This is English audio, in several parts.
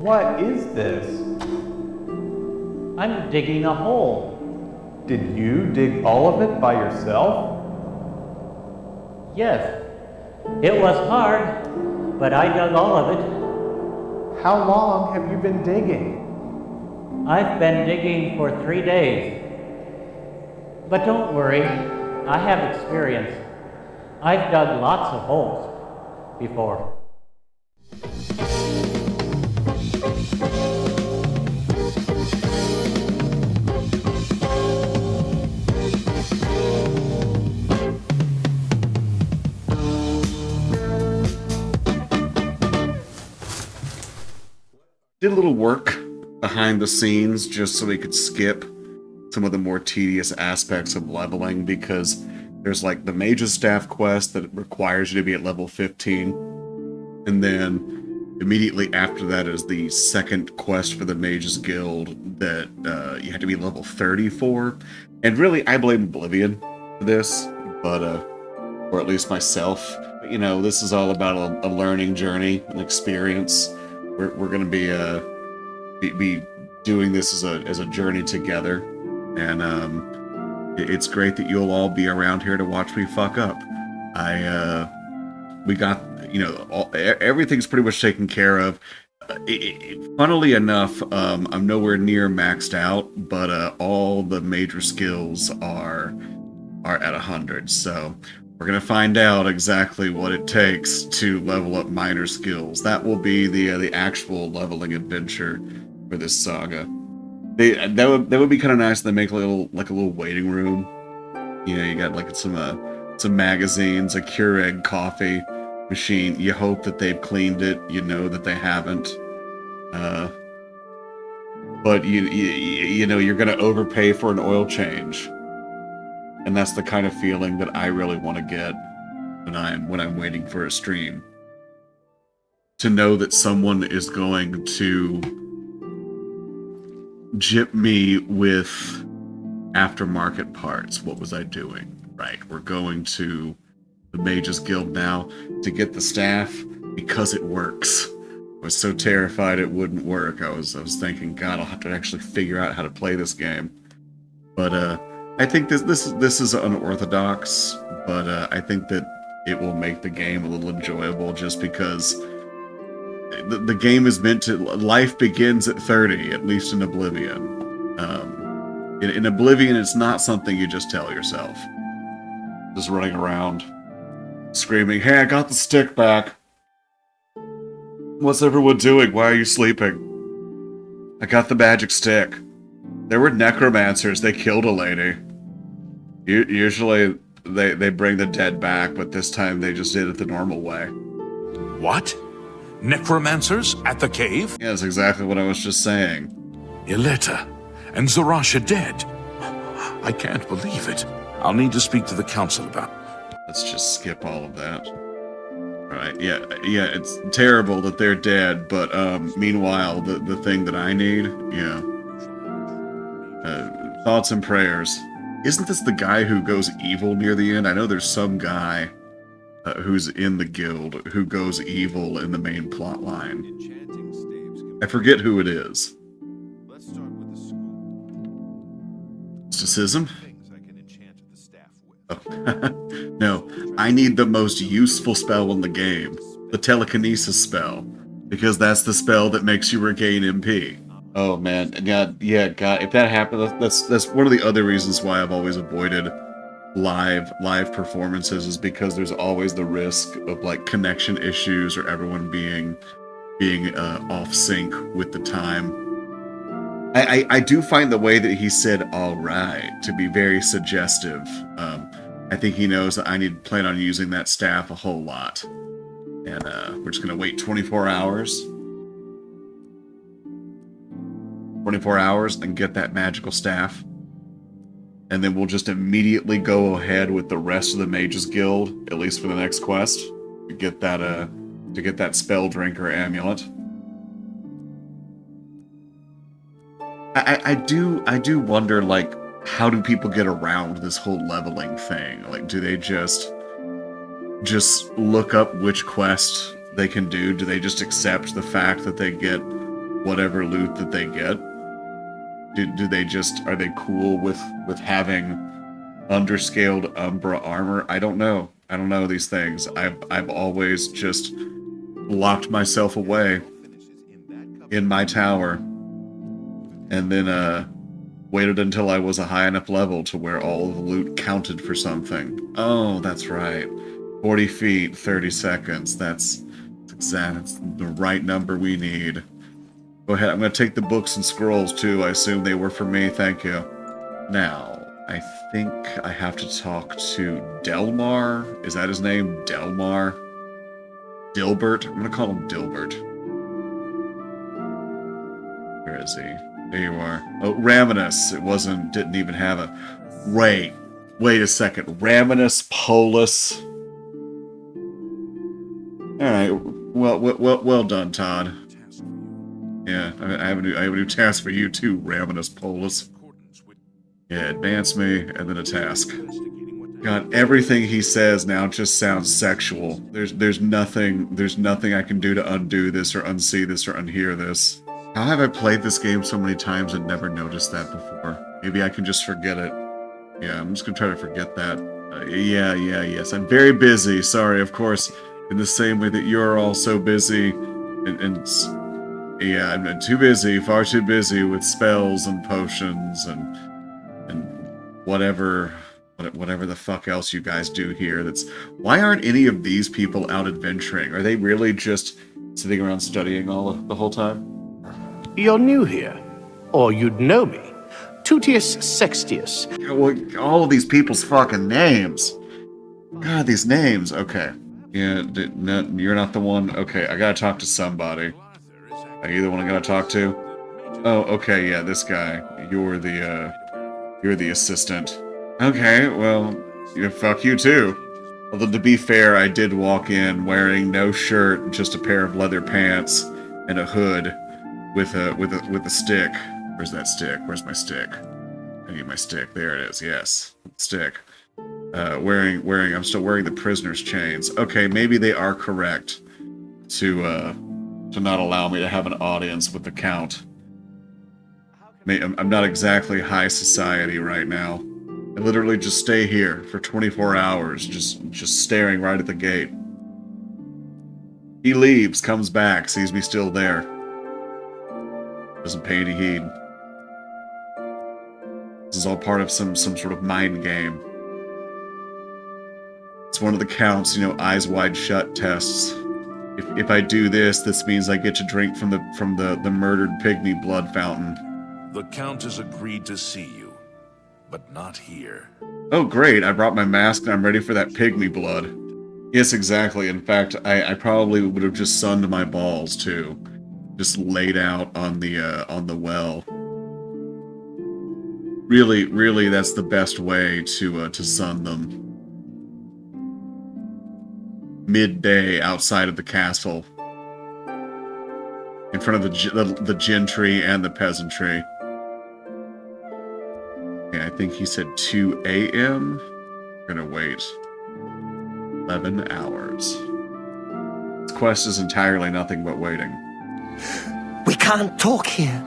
What is this? I'm digging a hole. Did you dig all of it by yourself? Yes, it was hard, but I dug all of it. How long have you been digging? I've been digging for 3 days. But don't worry, I have experience. I've dug lots of holes before. Did a little work behind the scenes just so we could skip some of the more tedious aspects of leveling, because there's like the Mage's Staff quest that requires you to be at level 15, and then immediately after that is the second quest for the Mage's Guild that you have to be level 30 for. And really, I blame Oblivion for this, but or at least myself. But, you know, this is all about a learning journey, an experience. We're going to be doing this as a journey together, and it's great that you'll all be around here to watch me fuck up. We got, you know, everything's pretty much taken care of. Funnily enough, I'm nowhere near maxed out, but all the major skills are at 100. So we're going to find out exactly what it takes to level up minor skills. That will be the actual leveling adventure for this saga. That would be kind of nice. They make like a little waiting room. You know, you got like some magazines, a Keurig coffee machine. You hope that they've cleaned it. You know that they haven't. But you know you're going to overpay for an oil change. And that's the kind of feeling that I really want to get when I'm waiting for a stream. To know that someone is going to jip me with aftermarket parts. What was I doing? Right, we're going to the Mage's Guild now to get the staff because it works. I was so terrified it wouldn't work. I was thinking, God, I'll have to actually figure out how to play this game. But I think this is unorthodox, but I think that it will make the game a little enjoyable just because the game is meant to... Life begins at 30, at least in Oblivion. In Oblivion, it's not something you just tell yourself. Just running around, screaming, hey, I got the stick back. What's everyone doing? Why are you sleeping? I got the magic stick. There were necromancers. They killed a lady. Usually they bring the dead back, but this time they just did it the normal way. What? Necromancers at the cave? Yeah, that's exactly what I was just saying. Yeleta and Zarasha dead. I can't believe it. I'll need to speak to the council about it. Let's just skip all of that. Alright, yeah, it's terrible that they're dead, but meanwhile, the thing that I need, yeah. Thoughts and prayers. Isn't this the guy who goes evil near the end? I know there's some guy who's in the guild who goes evil in the main plot line. I forget who it is. Let's start with the school. Mysticism? Things I can enchant the staff with. Oh. No, I need the most useful spell in the game. The telekinesis spell. Because that's the spell that makes you regain MP. Oh man, God, if that happened, that's one of the other reasons why I've always avoided live performances, is because there's always the risk of like connection issues or everyone being off sync with the time. I do find the way that he said "all right" to be very suggestive. I think he knows that I need to plan on using that staff a whole lot, and we're just gonna wait 24 hours. 24 hours and get that magical staff, and then we'll just immediately go ahead with the rest of the Mage's Guild, at least for the next quest, to get that spell drinker amulet. I do wonder, like, how do people get around this whole leveling thing? Like, do they just look up which quest they can do? Do they just accept the fact that they get whatever loot that they get? Do they just, are they cool with having underscaled Umbra armor? I don't know. I don't know these things. I've always just locked myself away in my tower, and then waited until I was a high enough level to where all of the loot counted for something. Oh, that's right. 40 feet, 30 seconds. That's the right number we need. Go ahead. I'm going to take the books and scrolls too. I assume they were for me. Thank you. Now, I think I have to talk to Delmar. Is that his name? Delmar? Dilbert? I'm going to call him Dilbert. Where is he? There you are. Oh, Raminus. It wasn't, didn't even have a... Wait a second. Raminus Polus. Alright. Well done, Todd. Yeah, I have a new task for you too, Raminus Polus. Yeah, advance me, and then a task. God, everything he says now just sounds sexual. There's nothing I can do to undo this or unsee this or unhear this. How have I played this game so many times and never noticed that before? Maybe I can just forget it. Yeah, I'm just gonna try to forget that. Yes, I'm very busy. Sorry, of course, in the same way that you're all so busy, yeah, I'm too busy, far too busy with spells and potions and whatever the fuck else you guys do here. Why aren't any of these people out adventuring? Are they really just sitting around studying the whole time? You're new here, or you'd know me. Tutius Sextius. Well, all of these people's fucking names. God, these names. Okay. Yeah, no, you're not the one. Okay, I gotta talk to somebody. Are you the one I gotta talk to? Oh, okay, yeah, this guy. You're the assistant. Okay, well, yeah, fuck you too. Although to be fair, I did walk in wearing no shirt, just a pair of leather pants and a hood with a stick. Where's that stick? Where's my stick? I need my stick. There it is. Yes, stick. I'm still wearing the prisoner's chains. Okay, maybe they are correct to not allow me to have an audience with the Count. I'm not exactly high society right now. I literally just stay here for 24 hours, just staring right at the gate. He leaves, comes back, sees me still there. Doesn't pay any heed. This is all part of some sort of mind game. It's one of the Count's, eyes wide shut tests. If I do this means I get to drink from the murdered pygmy blood fountain. The Count has agreed to see you, but not here. Oh great, I brought my mask and I'm ready for that pygmy blood. Yes, exactly. In fact, I probably would have just sunned my balls too. Just laid out on the well. Really, that's the best way to sun them. Midday outside of the castle, in front of the gentry and the peasantry. Yeah, I think he said 2 a.m. We're gonna wait 11 hours. This quest is entirely nothing but waiting. We can't talk here.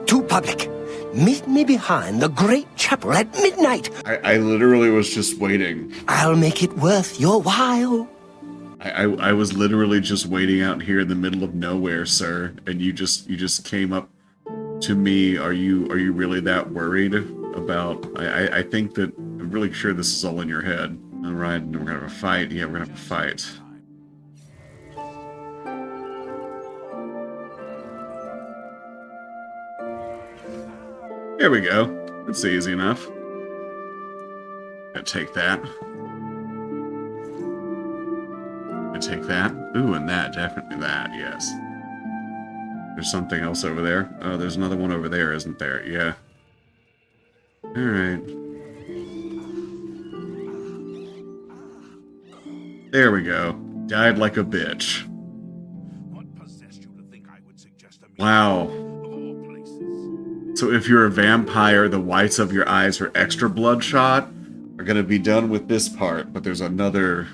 Too public. Meet me behind the great chapel at midnight. I literally was just waiting. I'll make it worth your while. I was literally just waiting out here in the middle of nowhere, sir, and you just came up to me. Are you really that worried about? I think that I'm really sure this is all in your head. All right, we're gonna have a fight. Yeah, we're gonna have a fight. There we go. That's easy enough. Gonna take that. Take that. Ooh, and that. Definitely that, yes. There's something else over there. Oh, there's another one over there, isn't there? Yeah. Alright. There we go. Died like a bitch. Wow. So if you're a vampire, the whites of your eyes are extra bloodshot. Are gonna be done with this part, but there's another...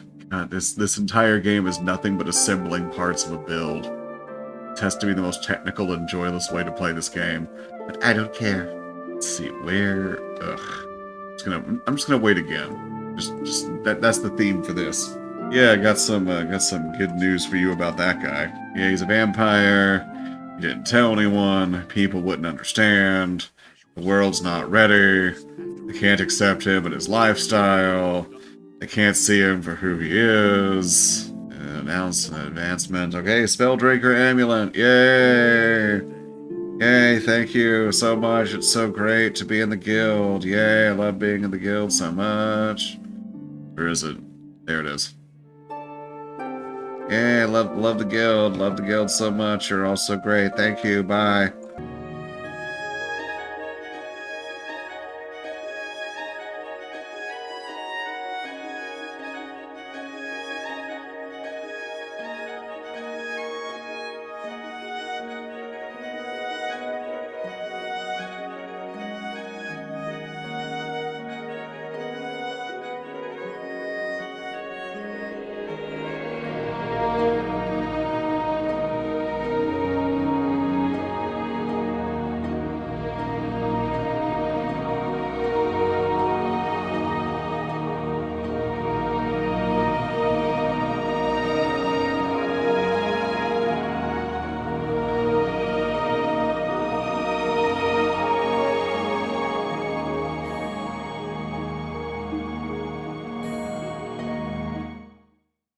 this entire game is nothing but assembling parts of a build. test to be the most technical and joyless way to play this game, but I don't care. Let's see where. I'm just gonna wait again. That's the theme for this. Yeah, I got some good news for you about that guy. Yeah, he's a vampire. He didn't tell anyone. People wouldn't understand. The world's not ready. They can't accept him and his lifestyle. They can't see him for who he is. Advancement. Okay, Spelldrinker Amulet. Yay! Yay, thank you so much. It's so great to be in the guild. Yay, I love being in the guild so much. Where is it? There it is. Yay, love the guild. Love the guild so much. You're all so great. Thank you. Bye.